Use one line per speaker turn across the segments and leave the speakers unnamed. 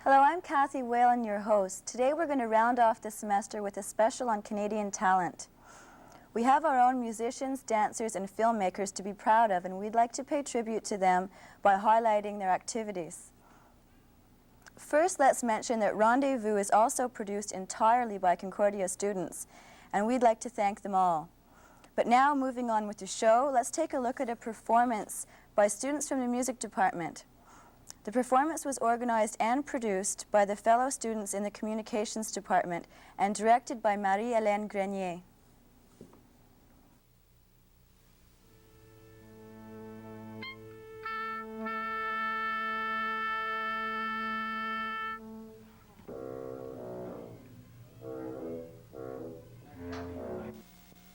Hello, I'm Kathy Welland, your host. Today we're going to round off the semester with a special on Canadian talent. We have our own musicians, dancers, and filmmakers to be proud of, and we'd like to pay tribute to them by highlighting their activities. First, let's mention that Rendez-Vous is also produced entirely by Concordia students, and we'd like to thank them all. But now, moving on with the show, let's take a look at a performance by students from the music department. The performance was organized and produced by the fellow students in the communications department and directed by Marie-Hélène Grenier.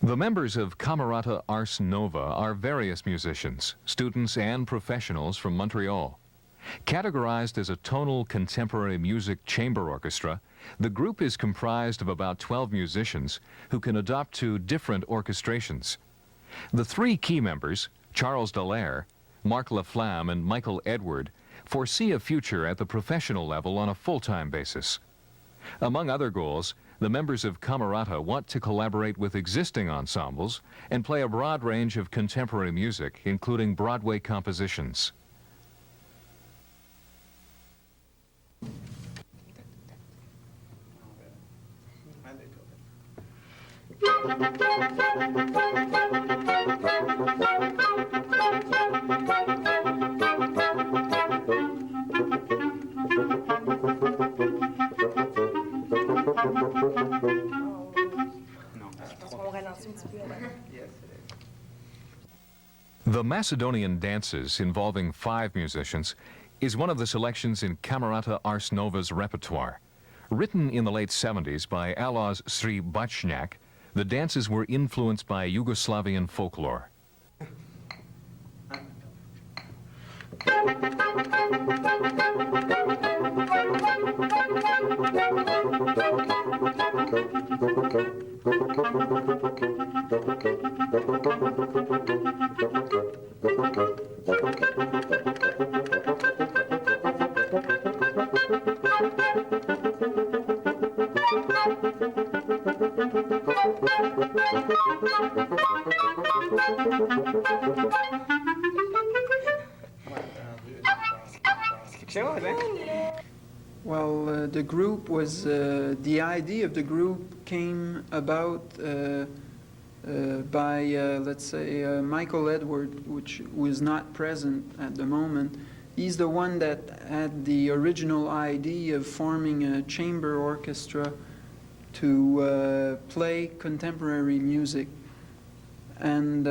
The members of Camerata Ars Nova are various musicians, students and professionals from Montreal. Categorized as a tonal contemporary music chamber orchestra, the group is comprised of about 12 musicians who can adapt to different orchestrations. The three key members, Charles Dallaire, Marc Laflamme, and Michael Edward, foresee a future at the professional level on a full-time basis. Among other goals, the members of Camerata want to collaborate with existing ensembles and play a broad range of contemporary music, including Broadway compositions. The Macedonian Dances, involving 5 musicians, is one of the selections in Camerata Ars Nova's repertoire. Written in the late 70s by Alojz Sribachnjak, the dances were influenced by Yugoslavian folklore.
Well, the group was, the idea of the group came about by, let's say, Michael Edward, who is not present at the moment. He's the one that had the original idea of forming a chamber orchestra to play contemporary music. And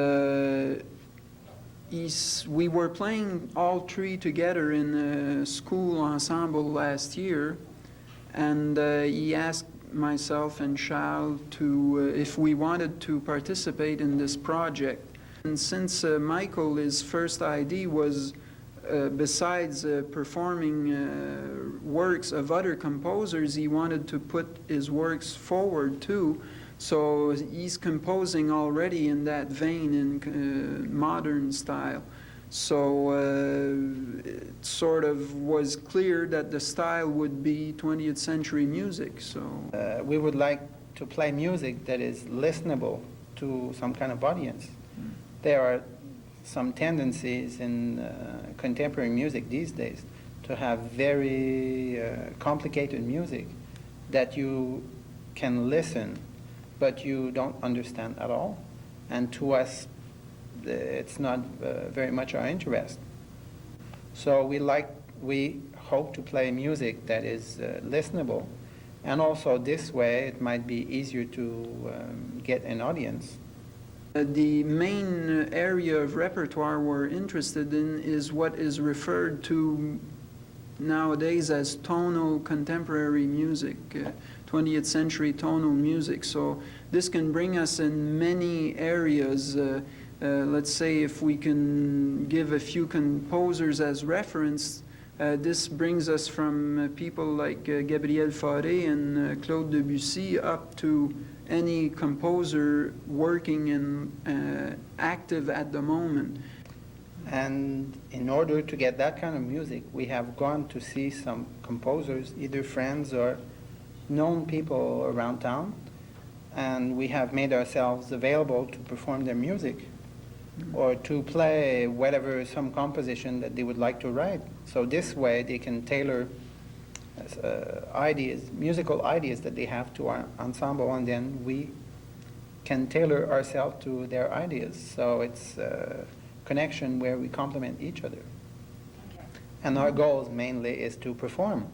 we were playing all three together in a school ensemble last year, and he asked myself and Charles if we wanted to participate in this project. And since Michael, his first idea was, besides performing works of other composers, he wanted to put his works forward too. So he's composing already in that vein, in modern style. So it sort of was clear that the style would be 20th century music. So
we would like to play music that is listenable to some kind of audience. There are some tendencies in contemporary music these days to have very complicated music that you can listen but you don't understand at all. And to us, it's not very much our interest. So we hope to play music that is listenable, and also this way it might be easier to get an audience.
The main area of repertoire we're interested in is what is referred to nowadays as tonal contemporary music, 20th century tonal music. So this can bring us in many areas. Let's say if we can give a few composers as reference, this brings us from people like Gabriel Fauré and Claude Debussy up to any composer working and active at the moment.
And in order to get that kind of music, we have gone to see some composers, either friends or known people around town, and we have made ourselves available to perform their music or to play whatever, some composition that they would like to write. So this way they can tailor ideas, musical ideas that they have to our ensemble, and then we can tailor ourselves to their ideas. So it's a connection where we complement each other.
Okay.
And our goals mainly is to perform.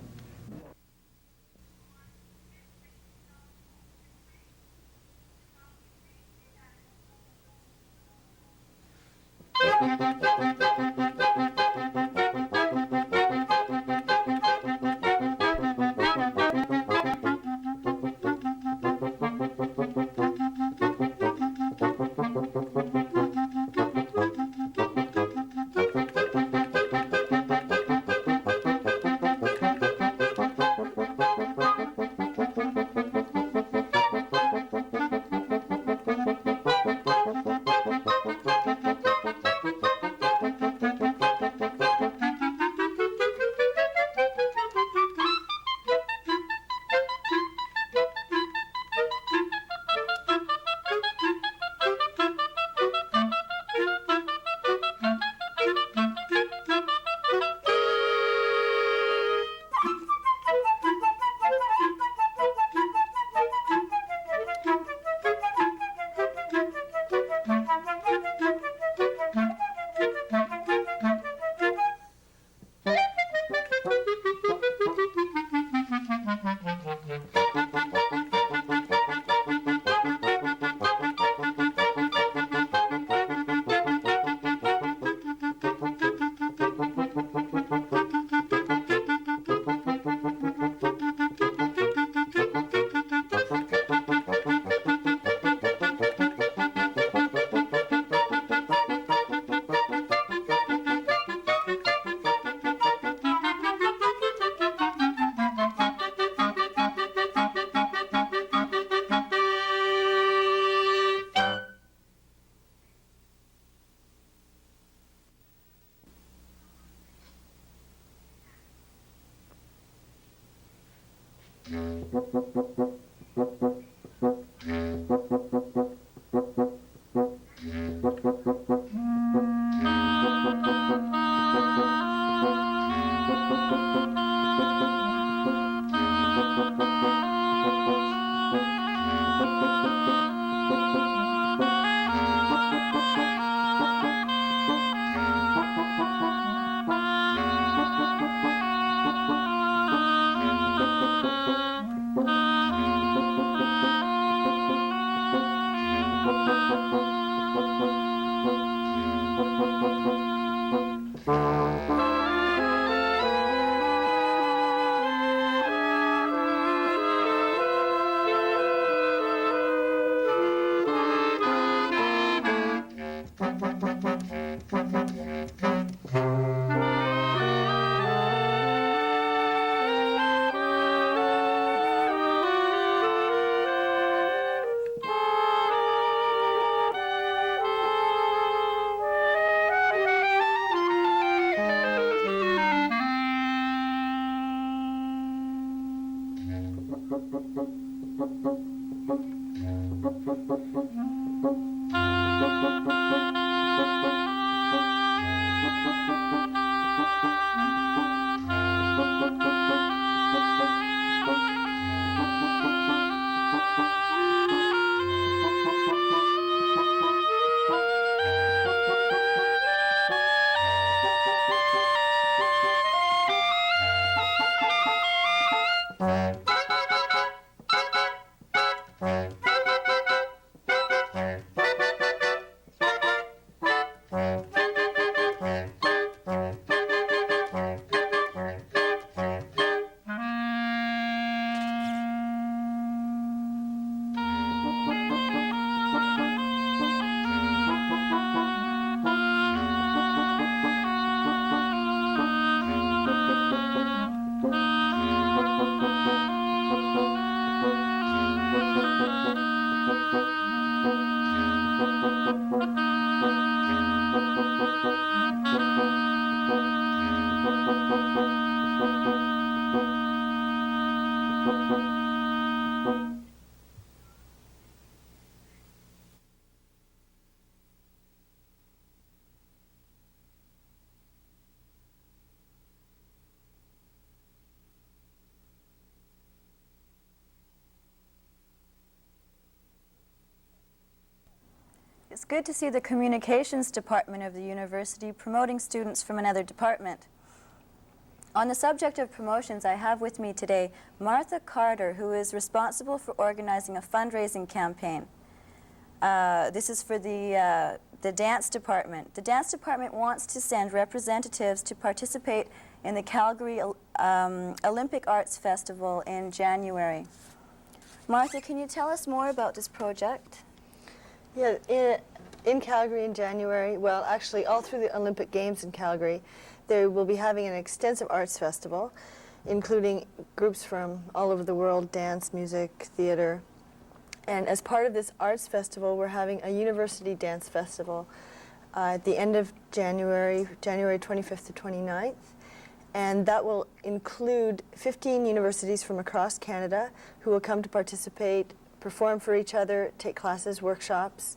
It's good to see the communications department of the university promoting students from another department. On the subject of promotions, I have with me today Martha Carter, who is responsible for organizing a fundraising campaign. This is for the dance department. The dance department wants to send representatives to participate in the Calgary Olympic Arts Festival in January. Martha, can you tell us more about this project?
Yeah, in Calgary in January, well, actually all through the Olympic Games in Calgary, they will be having an extensive arts festival, including groups from all over the world, dance, music, theater. And as part of this arts festival, we're having a university dance festival at the end of January, January 25th to 29th. And that will include 15 universities from across Canada who will come to participate, perform for each other, take classes, workshops,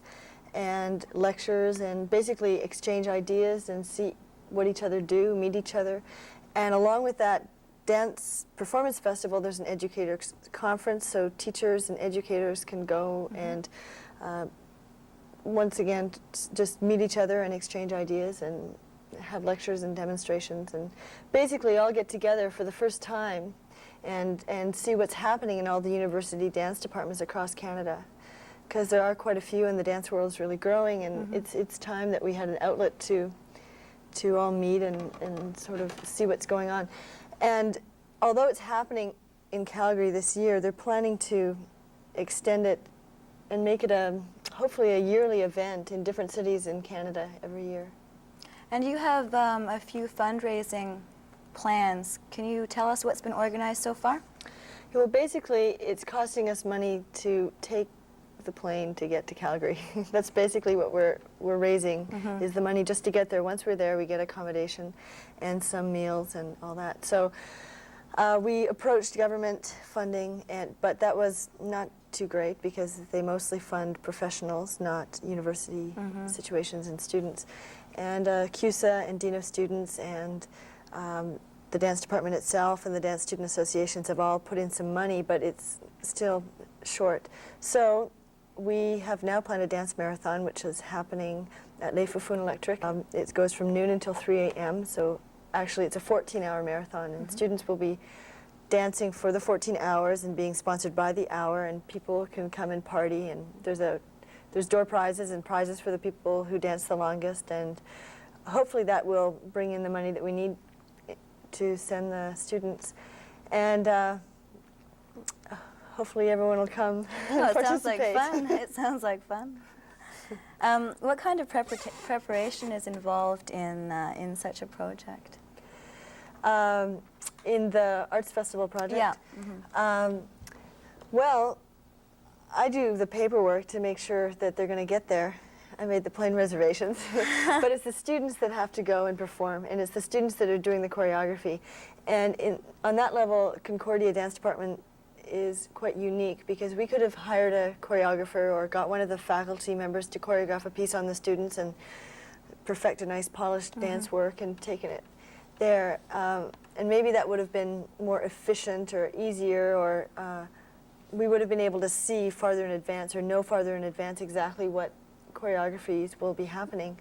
and lectures, and basically exchange ideas and see what each other do, meet each other. And along with that dance performance festival, there's an educators conference, so teachers and educators can go and once again just meet each other and exchange ideas and have lectures and demonstrations, and basically all get together for the first time and see what's happening in all the university dance departments across Canada, because there are quite a few and the dance world is really growing, and it's time that we had an outlet to all meet and sort of see what's going on. And although it's happening in Calgary this year, they're planning to extend it and make it hopefully a yearly event in different cities in Canada every year.
And you have a few fundraising plans. Can you tell us what's been organized so far?
Well, basically, it's costing us money to take the plane to get to Calgary. That's basically what we're raising, is the money just to get there. Once we're there, we get accommodation and some meals and all that. So we approached government funding, but that was not too great because they mostly fund professionals, not university situations and students. And CUSA and Dean of Students and the dance department itself and the dance student associations have all put in some money, but it's still short. So we have now planned a dance marathon, which is happening at Les Foufounes Electric. It goes from noon until 3 a.m., so actually it's a 14-hour marathon, and students will be dancing for the 14 hours and being sponsored by the hour, and people can come and party, and there's door prizes and prizes for the people who dance the longest, and hopefully that will bring in the money that we need to send the students. And hopefully everyone will come and
it
participate.
sounds like fun. It sounds like fun. What kind of preparation is involved in such a project?
In the Arts Festival project?
Yeah.
Well, I do the paperwork to make sure that they're going to get there. I made the plane reservations. But it's the students that have to go and perform, and it's the students that are doing the choreography. And on that level, Concordia Dance Department is quite unique, because we could have hired a choreographer or got one of the faculty members to choreograph a piece on the students and perfect a nice polished dance work and taken it there. And maybe that would have been more efficient or easier, or we would have been able to see farther in advance or know farther in advance exactly what choreographies will be happening.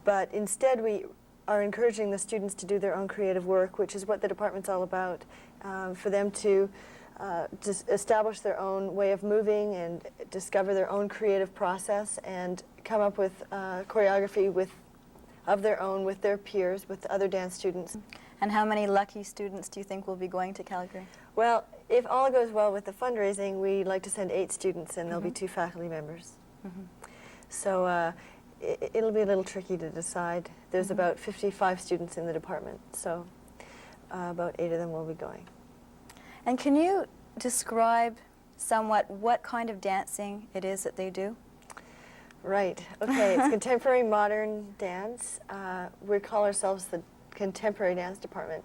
But instead we are encouraging the students to do their own creative work, which is what the department's all about, for them to just establish their own way of moving and discover their own creative process and come up with choreography of their own with their peers, with other dance students.
And how many lucky students do you think will be going to Calgary?
Well, if all goes well with the fundraising, we'd like to send 8 students, and there'll be 2 faculty members. So it'll be a little tricky to decide. There's about 55 students in the department, so about 8 of them will be going.
And can you describe somewhat what kind of dancing it is that they do?
Right. Okay. It's contemporary modern dance. We call ourselves the Contemporary Dance Department,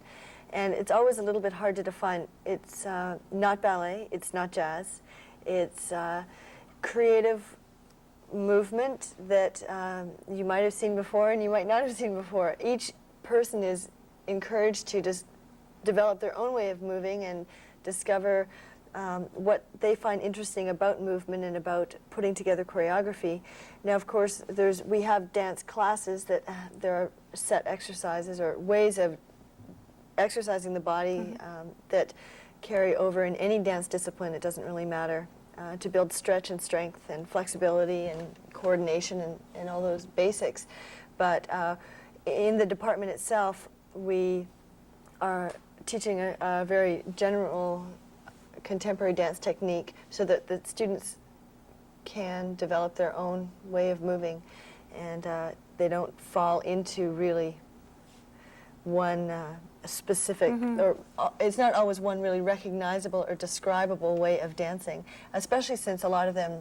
and it's always a little bit hard to define. It's not ballet. It's not jazz. It's creative movement that you might have seen before and you might not have seen before. Each person is encouraged to just develop their own way of moving and discover what they find interesting about movement and about putting together choreography. Now, of course, we have dance classes that there are set exercises or ways of exercising the body that carry over in any dance discipline. It doesn't really matter, to build stretch and strength and flexibility and coordination and all those basics. But in the department itself, we are teaching a very general contemporary dance technique so that the students can develop their own way of moving, and they don't fall into really one specific, or it's not always one really recognizable or describable way of dancing, especially since a lot of them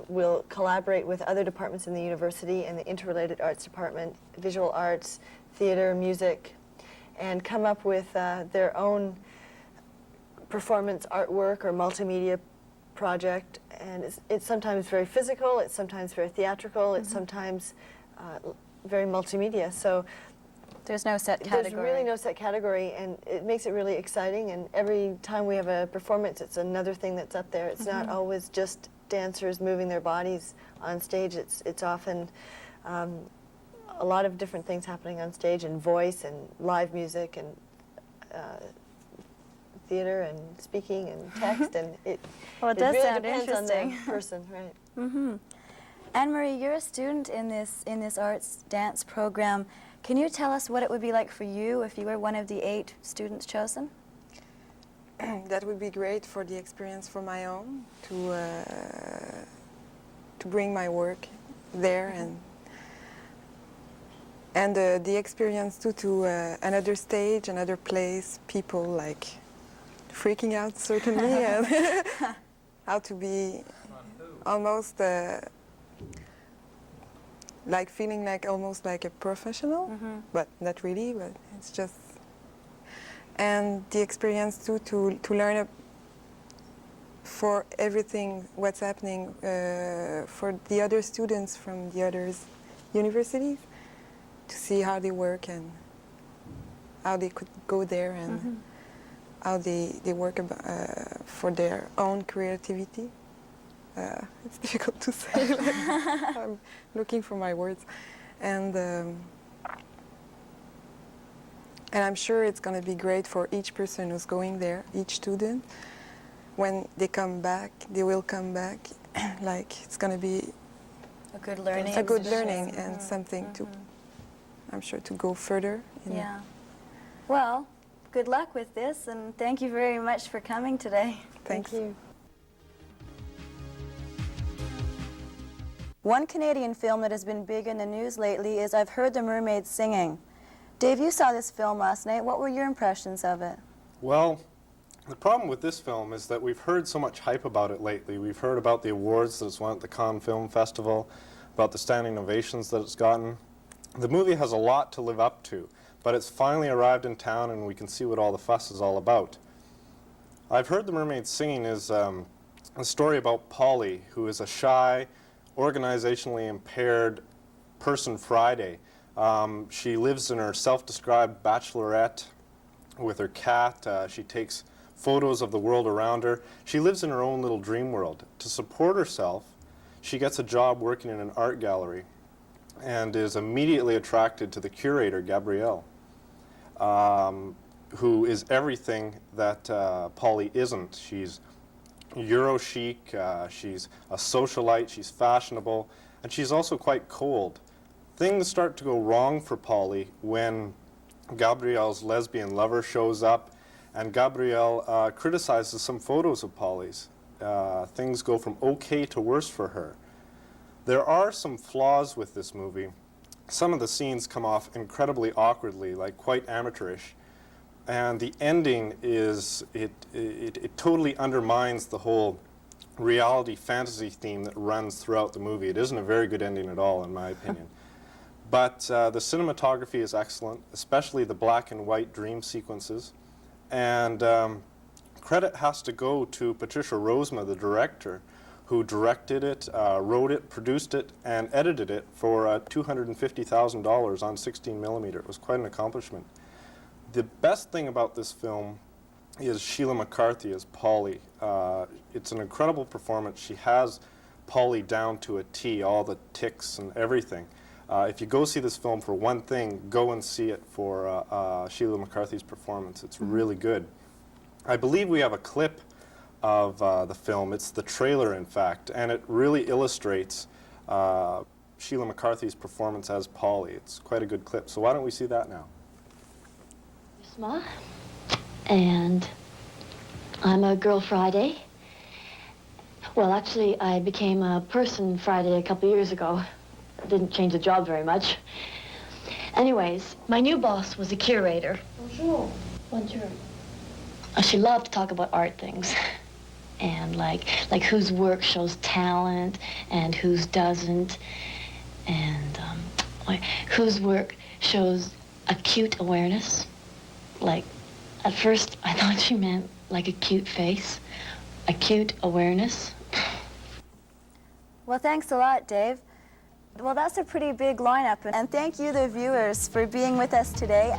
will collaborate with other departments in the university and the interrelated arts department, visual arts, theater, music, and come up with their own performance artwork or multimedia project. And it's sometimes very physical, it's sometimes very theatrical, it's sometimes very multimedia. So
there's no set category.
There's really no set category, and it makes it really exciting. And every time we have a performance, it's another thing that's up there. It's not always just dancers moving their bodies on stage. It's often a lot of different things happening on stage, and voice and live music and theater and speaking and text, and
Well, it does
really
sound
depends
interesting.
on the person, right?
Anne-Marie, you're a student in this arts dance program. Can you tell us what it would be like for you if you were one of the 8 students chosen?
That would be great for the experience for my own, to bring my work there, and the experience too to another stage, another place, people like freaking out certainly, and how to be almost like feeling like almost like a professional, but not really, but it's just, and the experience too to learn for everything what's happening for the other students from the other universities, to see how they work and how they could go there and how they work for their own creativity. It's difficult to say. I'm looking for my words, and I'm sure it's going to be great for each person who's going there, each student. When they come back, they will come back. Like it's going to be
A good learning.
a good learning and something to, I'm sure, to go further.
Yeah. Well, good luck with this, and thank you very much for coming today.
Thanks.
Thank you.
One Canadian film that has been big in the news lately is I've Heard the Mermaids Singing. Dave, you saw this film last night. What were your impressions of it?
Well, the problem with this film is that we've heard so much hype about it lately. We've heard about the awards that it's won at the Cannes Film Festival, about the standing ovations that it's gotten. The movie has a lot to live up to, but it's finally arrived in town and we can see what all the fuss is all about. I've Heard the Mermaids Singing is a story about Polly, who is a shy, organizationally impaired person Friday. She lives in her self-described bachelorette with her cat. She takes photos of the world around her. She lives in her own little dream world. To support herself, she gets a job working in an art gallery and is immediately attracted to the curator, Gabrielle, who is everything that Polly isn't. She's Euro chic, she's a socialite, she's fashionable, and she's also quite cold. Things start to go wrong for Polly when Gabrielle's lesbian lover shows up, and Gabrielle criticizes some photos of Polly's. Things go from okay to worse for her. There are some flaws with this movie. Some of the scenes come off incredibly awkwardly, like quite amateurish. And the ending is, it totally undermines the whole reality fantasy theme that runs throughout the movie. It isn't a very good ending at all, in my opinion. But the cinematography is excellent, especially the black and white dream sequences. And credit has to go to Patricia Rozema, the director, who directed it, wrote it, produced it, and edited it for $250,000 on 16 millimeter. It was quite an accomplishment. The best thing about this film is Sheila McCarthy as Polly. It's an incredible performance. She has Polly down to a T, all the tics and everything. If you go see this film for one thing, go and see it for Sheila McCarthy's performance. It's really good. I believe we have a clip of the film. It's the trailer, in fact, and it really illustrates Sheila McCarthy's performance as Polly. It's quite a good clip, so why don't we see that now?
Small. And I'm a girl Friday. Well, actually, I became a person Friday a couple years ago. Didn't change the job very much. Anyways, my new boss was a curator. Bonjour. Bonjour. She loved to talk about art things. And like whose work shows talent and whose doesn't. And whose work shows acute awareness. Like, at first, I thought she meant like a cute face. Acute awareness.
Well, thanks a lot, Dave. Well, that's a pretty big lineup, and thank you, the viewers, for being with us today.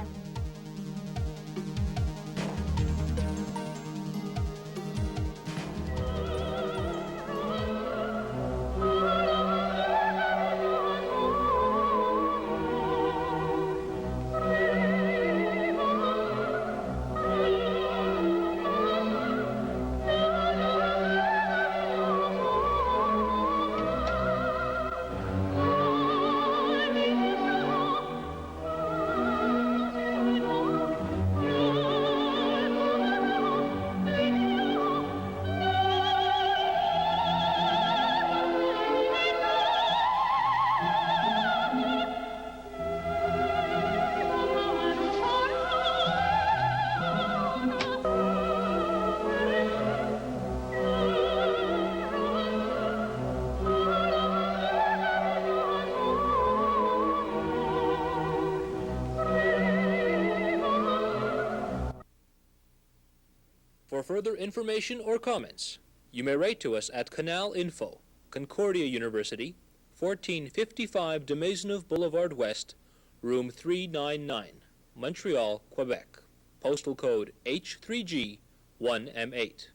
For further information or comments, you may write to us at Canal Info, Concordia University, 1455 de Maisonneuve Boulevard West, room 399, Montreal, Quebec, postal code H3G1M8,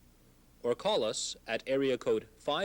or call us at area code 5